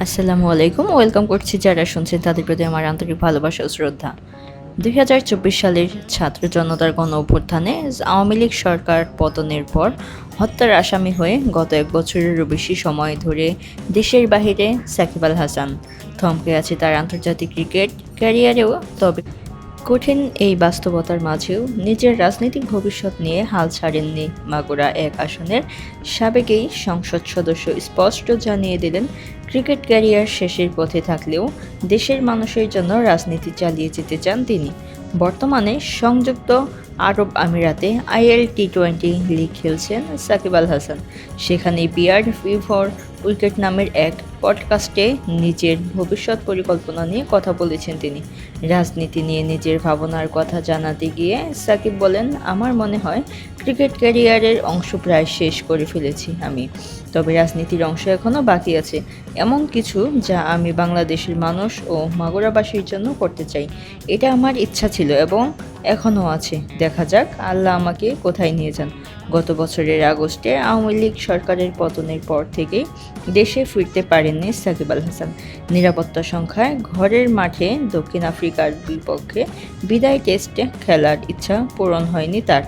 আসসালামু আলাইকুম। ওয়েলকাম করছি যারা শুনছেন তাদের প্রতি আমার আন্তরিক ভালোবাসা ও শ্রদ্ধা। ২০২৪ সালের ছাত্র জনতার গণ অভ্যুত্থানে আওয়ামী লীগ সরকার পতনের পর হত্যার আসামি হয়ে গত ১ বছরেরও বেশি সময় ধরে দেশের বাহিরে সাকিব আল হাসান। থমকে আছে তার আন্তর্জাতিক ক্রিকেট ক্যারিয়ারেও। তবে কঠিন এই বাস্তবতার মাঝেও নিজের রাজনৈতিক ভবিষ্যৎ নিয়ে হাল ছাড়েননি মাগুরা ১ আসনের সাবেক এই সংসদ সদস্য। স্পষ্ট জানিয়ে দিলেন, ক্রিকেট ক্যারিয়ার শেষের পথে থাকলেও দেশের মানুষের জন্য রাজনীতি চালিয়ে যেতে চান তিনি। বর্তমানে সংযুক্ত আরব আমিরাতে আইএল টি-20 লিগ খেলছেন সাকিব আল হাসান। সেখানে বিয়ার্ড ফর উইকেট নামের এক পডকাস্টে নিজের ভবিষ্যৎ পরিকল্পনা নিয়ে কথা বলেছেন তিনি। রাজনীতি নিয়ে নিজের ভাবনার কথা জানাতে গিয়ে সাকিব বলেন, আমার মনে হয় ক্রিকেট ক্যারিয়ারের অংশ প্রায় শেষ করে ফেলেছি আমি। তবে রাজনীতির অংশ এখনও বাকি আছে, এমন কিছু যা আমি বাংলাদেশের মানুষ ও মাগুরাবাসীর জন্য করতে চাই। এটা আমার ইচ্ছা ছিল এবং এখনও আছে। দেখা যাক আল্লাহ আমাকে কোথায় নিয়ে যান। গত বছরের আগস্টে আওয়ামী লীগ সরকারের পতনের পর থেকেই দেশে ফিরতে পারেননি সাকিব আল হাসান। নিরাপত্তা সংখ্যায় ঘরের মাঠে দক্ষিণ আফ্রিকার বিপক্ষে বিদায় টেস্টে খেলার ইচ্ছা পূরণ হয়নি তার।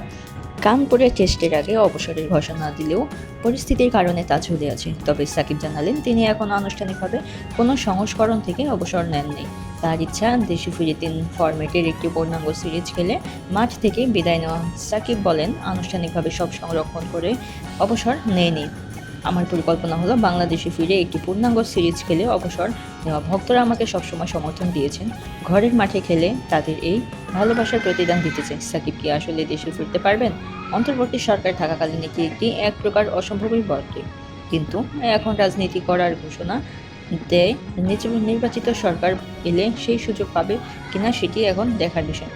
কানপুরে টেস্টের আগে অবসরের ঘোষণা দিলেও পরিস্থিতির কারণে তা ঝুলে আছে। তবে সাকিব জানালেন, তিনি এখন আনুষ্ঠানিকভাবে কোনো সংস্করণ থেকে অবসর নেননি। তার ইচ্ছা দেশে ফিরে ৩ ফরম্যাটের একটি পূর্ণাঙ্গ সিরিজ খেলে মাঠ থেকে বিদায় নেওয়া। সাকিব বলেন, আনুষ্ঠানিকভাবে সব সংরক্ষণ করে অবসর নেয়নি। আমার পরিকল্পনা হলো বাংলাদেশে ফিরে একটি পূর্ণাঙ্গ সিরিজ খেলে অবসর নেওয়া। ভক্তরা আমাকে সবসময় সমর্থন দিয়েছেন। ঘরের মাঠে খেলে তাদের এই ভালোবাসার প্রতিদান দিতে চাই। সাকিব কি আসলে দেশে ফিরতে পারবেন? অন্তর্বর্তী সরকার থাকাকালীন এটি এক প্রকার অসম্ভবই বটে, কিন্তু এখন রাজনীতি করার ঘোষণা দেয়। নির্বাচিত সরকার এলে সেই সুযোগ পাবে কিনা সেটি এখন দেখার বিষয়।